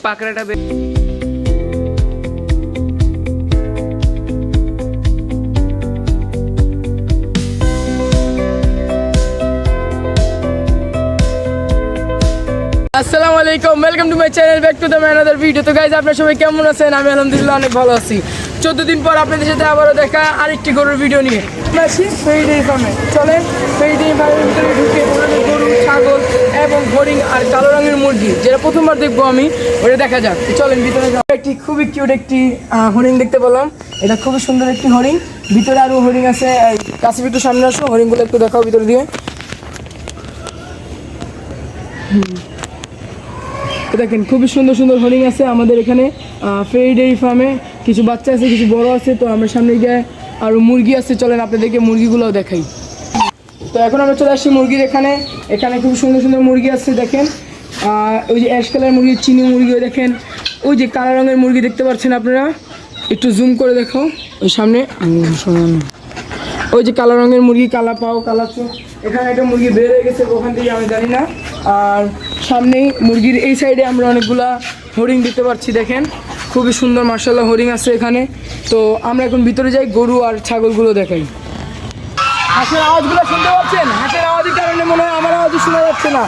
পাকড়াটা আসসালামু আলাইকুম, welcome to my channel, back to the another video. তো গাইজ, আপনারা সবাই কেমন আছেন? আমি আলহামদুলিল্লাহ অনেক ভালো আছি। 14 দিন পর আপনাদের সাথে আবারও দেখা আরেকটি গরুর ভিডিও নিয়ে। আমরা আসি ফেরিডেরি ফার্মে। চলেন ফেরিডেরি ফার্মের ভিতরে ঢুকে গরু, ছাগল এবং হরিণ আর কালো রঙের মুরগি, যেটা প্রথমবার দেখবো আমি, ওটা দেখা যাক। চলেন ভিতরে যাও। একটি খুবই কিউট একটি হরিণ দেখতে পেলাম। এটা খুবই সুন্দর একটি হরিণ। ভিতরে আরও হরিণ আছে। কাছে একটু সামনে আসো, হরিণগুলো একটু দেখাও ভিতরে দিয়ে। দেখেন খুবই সুন্দর সুন্দর হরিণ আছে আমাদের এখানে ফেরিডেরি ফার্মে। কিছু বাচ্চা আছে, কিছু বড় আছে। তো আমরা সামনে গিয়ে আরও মুরগি আছে, চলেন আপনাদেরকে মুরগিগুলোও দেখাই। তো এখন আমরা চলে আসছি মুরগির এখানে। এখানে খুব সুন্দর সুন্দর মুরগি আছে দেখেন। ওই যে অ্যাশ কালার মুরগি, চিনি মুরগি, দেখেন ওই যে কালো রঙের মুরগি দেখতে পাচ্ছেন আপনারা। একটু জুম করে দেখো ওই সামনে, ওই যে কালো রঙের মুরগি, কালা পাও, কালা চোখ। এখানে একটা মুরগি বের হয়ে গেছে, ওখান থেকে আমি জানি না। আর সামনেই মুরগির এই সাইডে আমরা অনেকগুলা হরিণ দেখতে পাচ্ছি। দেখেন খুবই সুন্দর মার্শাল্লাহ হরিণ আছে এখানে। তো আমরা এখন ভিতরে যাই, গরু আর ছাগলগুলো দেখাই। হাঁসের আওয়াজগুলো শুনতে পাচ্ছেন? হাঁসের আওয়াজের কারণে মনে হয় আমার আওয়াজও শোনা যাচ্ছে না।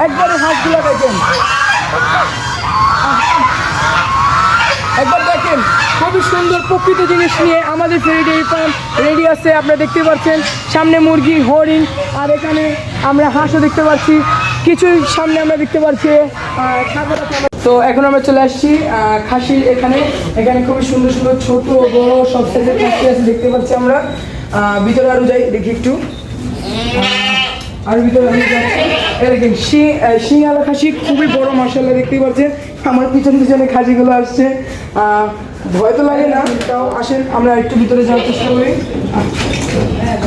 একবারে হাঁসগুলো দেখেন, একবার দেখেন। খুবই সুন্দর প্রকৃত জিনিস নিয়ে আমাদের ফেরিডেরি ফার্ম রেডি আছে। আপনারা দেখতে পাচ্ছেন সামনে মুরগি, হরিণ, আর এখানে আমরা হাঁসও দেখতে পাচ্ছি। কিছুই সামনে আমরা দেখতে পাচ্ছি ছাগল। তো এখন আমরা চলে আসছি খাসির এখানে। এখানে খুবই সুন্দর সুন্দর ছোট বড় সব সাইজের খাসি আছে দেখতে পাচ্ছি আমরা। ভিতরে আরও যাই দেখি একটু। আর ভিতরে দেখেন শিঙালা খাসি, খুবই বড় মার্শাল্লাহ দেখতেই পাচ্ছেন। আমার পিছনে খাসিগুলো আসছে। ভয় তো লাগে না, তাও আসেন আমরা একটু ভিতরে যাওয়ার চেষ্টা করি।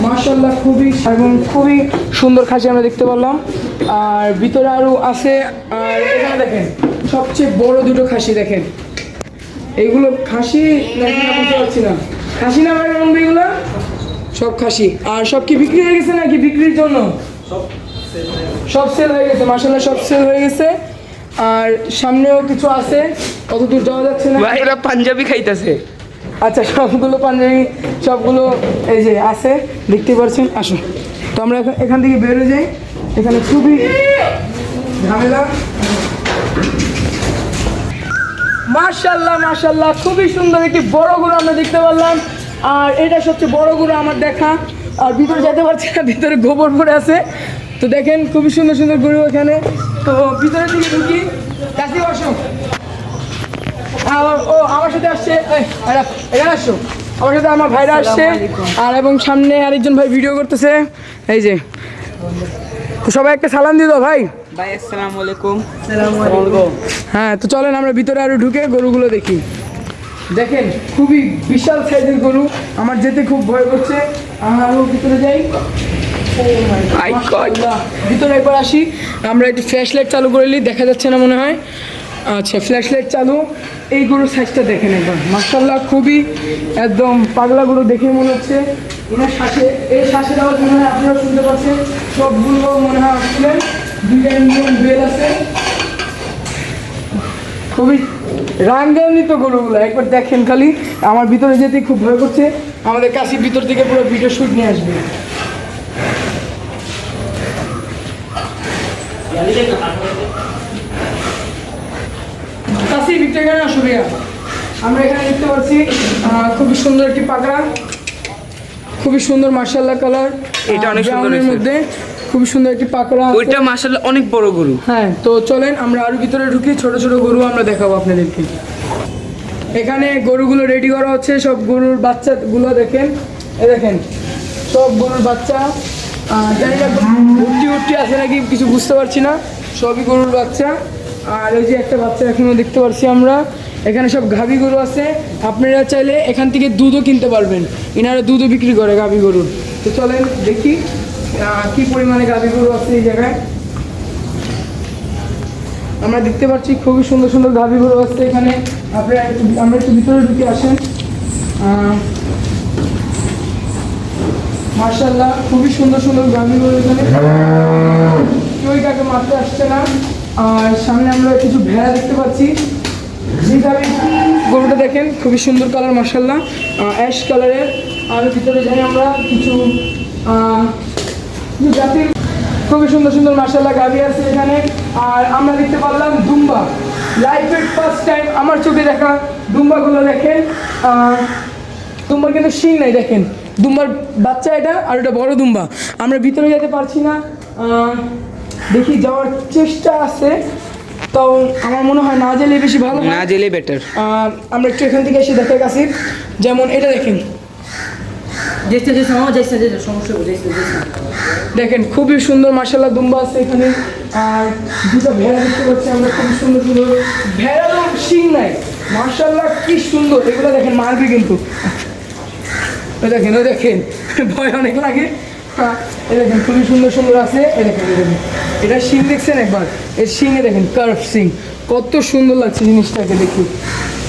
মার্শাল্লাহ খুবই এবং খুবই সুন্দর খাসি আমরা দেখতে পারলাম। আর ভিতরে আরও আছে। আর এখানে দেখেন সবচেয়ে বড় দুটো খাসি দেখেন। এইগুলো খাসি নাকি না বুঝতে পারছি না। খাসি না ভাই রঙ, এগুলো সব খাসি। আর সব কি বিক্রি হয়ে গেছে নাকি বিক্রির জন্য? সব সেল হয়ে গেছে মার্শাল্লাহ, সব সেল হয়ে গেছে। আর সামনেও কিছু আছে, অত দূর যাওয়া যাচ্ছে না। এরা পাঞ্জাবি খাইতেছে। আচ্ছা, সবগুলো পাঞ্জাবি, সবগুলো এই যে আছে দেখতে পাচ্ছেন। আসো, তো আমরা এখান থেকে বেরো যাই। এখানে খুবই ঝামেলা। মাশাআল্লাহ মাশাআল্লাহ, খুবই সুন্দর একটি বড় গরু আমরা দেখতে পারলাম। আর এটা সবচেয়ে বড় গরু আমার দেখা। আর ভিতরে যেতে পারছি না, ভিতরে গোবর পড়ে আছে। তো দেখেন খুবই সুন্দর সুন্দর গরু এখানে। তো ভিতরের দিকে ঢুকি, কাছে বসো। ও আমার সাথে আসছে, এখানে আসছো। আমার সাথে আমার ভাইরা আসছে। আর এবং সামনে আরেকজন ভাই ভিডিও করতেছে, এই যে। তো সবাই একটা সালাম দিয়ে দাও ভাই। ভাই আসসালামু আলাইকুম। হ্যাঁ, তো চলেন আমরা ভিতরে আরো ঢুকে গরুগুলো দেখি। দেখেন খুবই বিশাল সাইজের গরু, আমার যেতে খুব ভয় করছে। আরও ভিতরে যাই। ভিতরে একবার আসি। আমরা একটু ফ্ল্যাশ লাইট চালু করে নিই, দেখা যাচ্ছে না মনে হয়। আচ্ছা, ফ্ল্যাশ লাইট চালু। এই গরুর সাইজটা দেখেন একবার, মাশাআল্লাহ খুবই একদম পাগলা গরু দেখে মনে হচ্ছে। এনার শ্বাসে, এই শ্বাসের আওয়াজ মনে হয় আপনারা শুনতে পাচ্ছেন। সবগুলো মনে হয় আসছিলেন, দুইটা ইঞ্জিন বেল আছে। খুবই রাঙ্গান্বিত গরুগুলো, একবার দেখেন খালি। আমার ভিতরে যেতে খুব ভয় করছে। আমাদের কাছে ভিতর থেকে পুরো ভিডিও শ্যুট নিয়ে আসবে। কাছে ভিতরে এখানে আসো ভাইয়া। আমরা এখানে দেখতে পাচ্ছি খুবই সুন্দর একটি পাকড়া, খুবই সুন্দর মার্শাল্লাহ কালার। এটা অনেক সুন্দর মধ্যে খুবই সুন্দর একটি পাকড়া। ওইটা মাশাআল্লাহ অনেক বড় গরু। হ্যাঁ, তো চলেন আমরা আরো ভিতরে ঢুকি, ছোট ছোট গরু আমরা দেখাবো আপনাদেরকে। এখানে গরুগুলো রেডি করা হচ্ছে, সব গরুর বাচ্চাগুলো দেখেন। এই দেখেন সব গরুর বাচ্চা। জানি না উঠটি আছে নাকি কিছু বুঝতে পারছি না, সবই গরুর বাচ্চা। আর ওই যে একটা বাচ্চা এখনও দেখতে পাচ্ছি আমরা। এখানে সব গাভী গরু আছে, আপনারা চাইলে এখান থেকে দুধও কিনতে পারবেন। এনারা দুধও বিক্রি করে গাভী গরুর। তো চলেন দেখি কি পরিমাণে গাভী গরু আছে এই জায়গায়। আমরা দেখতে পাচ্ছি খুবই সুন্দর সুন্দর গাভী গরু আছে এখানে। আমরা একটু ভিতরে ঢুকে আসেন। মাশাআল্লাহ খুবই সুন্দর সুন্দর গাভী গরু এখানে। কেউ কাকে মারতে আসছে না। আর সামনে আমরা কিছু ভেড়া দেখতে পাচ্ছি। এই গাভীর গরুটা দেখেন খুবই সুন্দর কালার, মার্শাল্লাহ অ্যাশ কালারের। আর ভিতরে যাই আমরা কিছু জাতির খুবই সুন্দর সুন্দর মার্শাল্লাহ গাভী আছে এখানে। আর আমরা দেখতে পারলাম দুম্বা, লাইফের ফার্স্ট টাইম আমার চোখে দেখা দুম্বাগুলো দেখেন। দুম্বার কিন্তু শিং নাই, দেখেন দুম্বার বাচ্চা এটা, আর এটা বড় দুম্বা। আমরা ভিতরে যেতে পারছি না, দেখি যাওয়ার চেষ্টা আছে, তো আমার মনে হয় না গেলে বেশি ভালো হয়। না গেলে বেটার। আমরা একটু এখান থেকে এসে দেখে গেছি, যেমন এটা দেখেন, দেখেন খুবই সুন্দর মার্শাল্লাহ দুম্বা আছে এখানে। আর দুটো ভেড়া দেখতে পাচ্ছি আমরা, খুবই সুন্দর সুন্দর ভেড়া, তো শিং নাই, মার্শাল্লাহ কি সুন্দর। এগুলো দেখেন মারবে কিন্তু, ওই দেখেন ওই দেখেন ভয় অনেক লাগে। এই দেখেন খুবই সুন্দর সুন্দর আছে। এই দেখেন এই দেখেন, এটা শিং দেখছেন একবার, এর শিঙে দেখেন কার্ভ শিং, কত সুন্দর লাগছে জিনিসটাকে দেখি।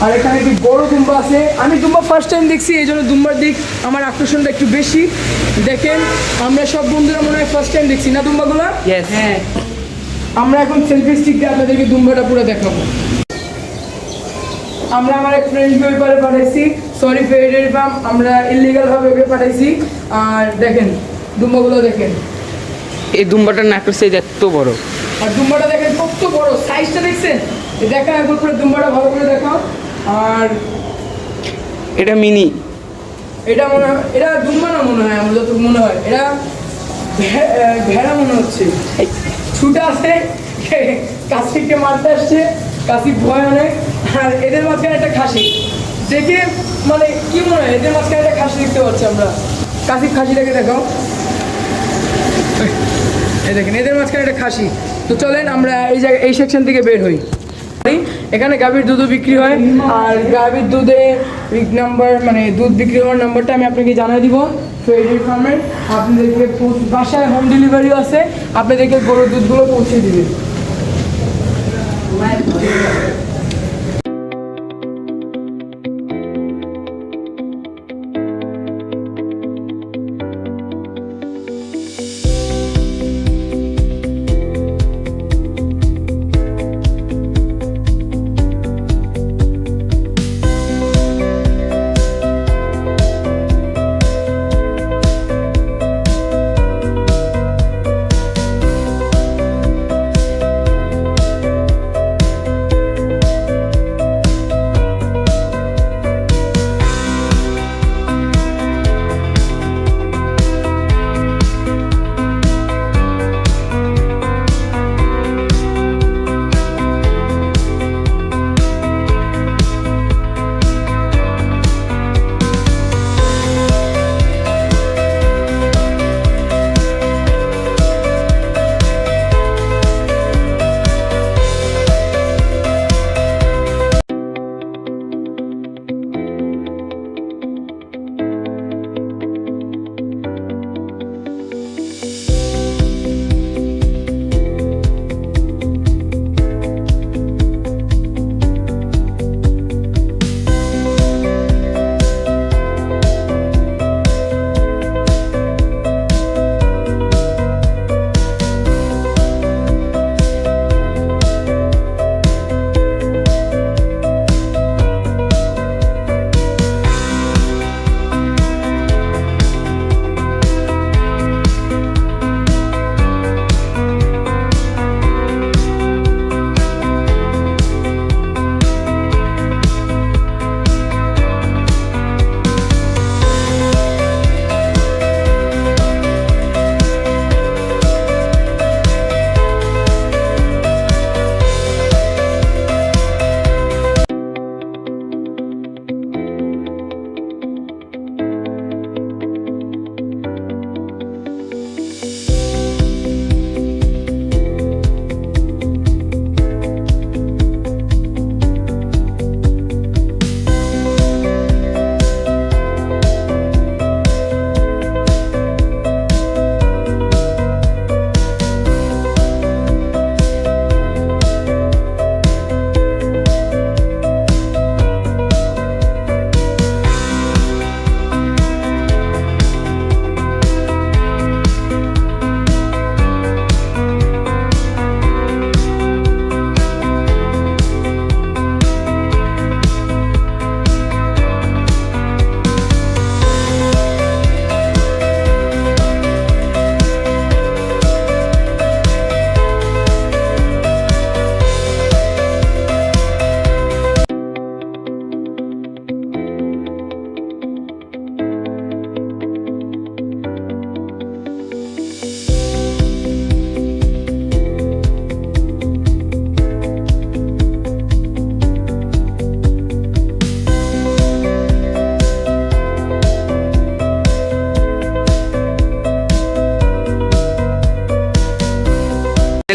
আর এখানে একটি বড় দুম্বা আছে, আমি দুম্বা ফার্স্ট টাইম দেখছি, এই জন্য দুম্বার দিক আমার আকর্ষণটা একটু বেশি। দেখেন আমরা সব বন্ধুরা মনে হয় ফার্স্ট টাইম দেখছি না দুম্বাগুলো। হ্যাঁ, আমরা এখন সেলফি স্টিক দিয়ে আপনাদেরকে দুম্বাটা পুরো দেখাবো। আমরা আমার এক ফ্রেন্ডকে ওই পারে পাঠাইছি, সরি ফেডের পাম্প, আমরা ইলিগালভাবে ওকে পাঠাইছি। আর দেখেন দুম্বাগুলো দেখেন, এই দুম্বাটার নাকের সাইজ এত বড়। আর দুম্বাটা দেখেন কত বড়, সাইজটা দেখছেন? দেখা একবার করে দুম্বাটা ভালো করে দেখাও। আর এটা মিনি, এটা মনে হয় এটা দুম্বা না, মনে হয় আমার যতটুকু মনে হয় এটা ভেড়া মনে হচ্ছে। ছুটা আছে, কাশিকে মারতে আসছে, কাশি ভয় অনেক। আর এদের মাঝখানে একটা খাসি দেখে মানে কি মনে হয়, এদের মাঝখানে একটা খাসি দেখতে পাচ্ছি আমরা। কাশির খাসিটাকে দেখাও, এই দেখেন এদের মাঝখানে একটা খাসি। তো চলেন আমরা এই জায়গায় এই সেকশন থেকে বের হই। এখানে গাভীর দুধও বিক্রি হয়, আর গাভীর দুধে নাম্বার মানে দুধ বিক্রি হওয়ার নাম্বারটা আমি আপনাকে জানিয়ে দিব ফেডারি ফার্মের। আপনাদেরকে বাসায় হোম ডেলিভারিও আছে, আপনাদেরকে গরুর দুধগুলো পৌঁছে দিবে।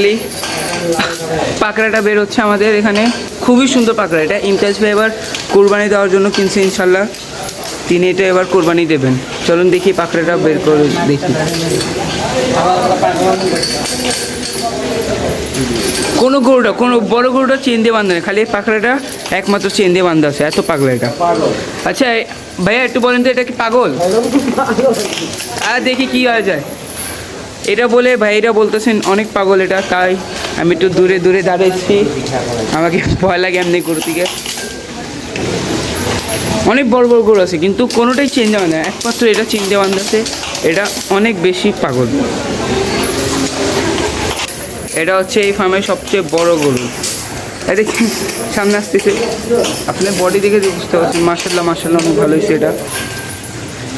ফাইনালি পাকড়াটা বের হচ্ছে আমাদের এখানে। খুবই সুন্দর পাকড়া এটা। ইমতাজ ভাই এবার কোরবানি দেওয়ার জন্য কিনছে ইনশাল্লাহ। তিনি এটা এবার কোরবানি দেবেন। চলুন দেখি পাকড়াটা বের করে দেখি। কোনো গরুটা, কোনো বড় গরুটা চেন দিয়ে বাঁধা নেই, খালি এই পাকড়াটা একমাত্র চেন দিয়ে বাঁধা আছে। এত পাগলা এটা। আচ্ছা ভাইয়া একটু বলেন তো এটা কি পাগল? আর দেখি কি হয়ে যায়। এটা বলে ভাইরা বলতেছেন অনেক পাগল এটা, তাই আমি একটু দূরে দূরে দাঁড়িয়েছি। আমাকে ভয় লাগে এমনি গরু থেকে। অনেক বড় বড় গরু আছে কিন্তু কোনোটাই চেন দেওয়া না, একমাত্র এটা চেন দিয়ে বাঁধা আছে। এটা অনেক বেশি পাগল। এটা হচ্ছে এই ফার্মের সবচেয়ে বড় গরু। এটা সামনে আসতেছে, আপনার বডি দেখে বুঝতে পারছেন। মার্শাল্লাহ মার্শাল্লাহ অনেক ভালো হয়েছে এটা।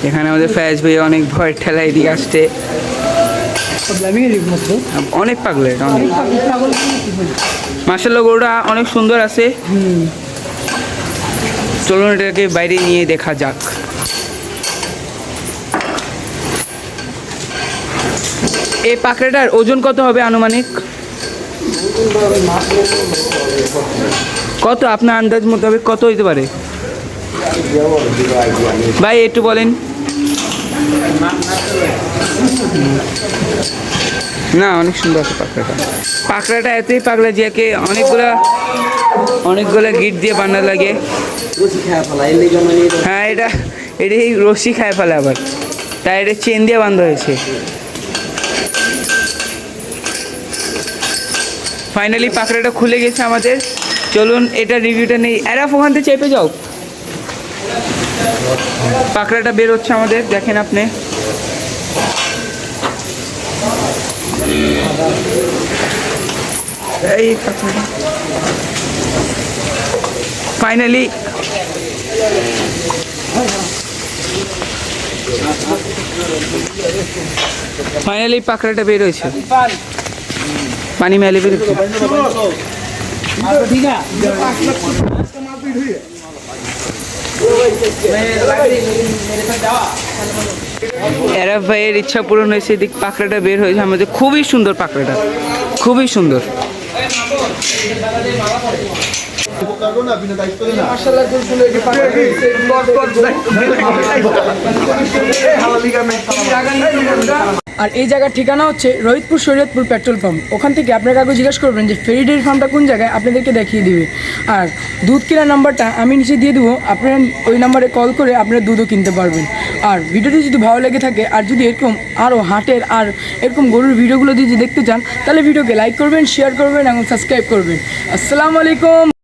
এখানে আমাদের ফ্যাজ ভাই অনেক ভয় ঠেলা এদিকে আসছে। অনেক পাগলা এটা, অনেক মার্শাল্লাহ। গরুটা অনেক সুন্দর আছে। চলুন এটাকে বাইরে নিয়ে দেখা যাক। এই পাকড়াটার ওজন কত হবে আনুমানিক? কত আপনার আন্দাজ মোতাবেক কত হইতে পারে ভাই একটু বলেন? না অনেক সুন্দর আছে পাকড়াটা। পাকড়াটা এতই পাগলা যে একে অনেকগুলো গিট দিয়ে বান্না লাগে। হ্যাঁ এটা এই রশি খায় ফেলে আবার, তাই এটা চেন দিয়ে বান্ধা হয়েছে। ফাইনালি পাকড়াটা খুলে গেছে আমাদের। চলুন এটা রিভিউটা নেই। এরাফ ওখান থেকে চেপে যাও। পাকড়াটা বের হচ্ছে আমাদের, দেখেন আপনি। এই ফাইনালি পাকড়াটা বের হয়েছে। পানি মেলে বের হচ্ছে। এরাফ ভাইয়ের ইচ্ছা পূরণ হয়েছে। এদিক পাকড়াটা বের হয়েছে আমাদের। খুবই সুন্দর পাকড়াটা, খুবই সুন্দর। আর এই জায়গার ঠিকানা হচ্ছে রোহিতপুর শরীয়তপুর পেট্রোল পাম্প। ওখান থেকে আপনাকে আগে জিজ্ঞেস করবেন যে ফেরি ডেয়ারি ফার্মটা কোন জায়গায়, আপনাদেরকে দেখিয়ে দিবে। আর দুধ কেনার নাম্বারটা আমি নিচে দিয়ে দেবো, আপনারা ওই নাম্বারে কল করে আপনারা দুধও কিনতে পারবেন। আর ভিডিওটি যদি ভালো লেগে থাকে আর যদি এরকম আরও হাটের আর এরকম গরুর ভিডিওগুলো যদি দেখতে চান তাহলে ভিডিওকে লাইক করবেন, শেয়ার করবেন এবং সাবস্ক্রাইব করবেন। আসসালামু আলাইকুম।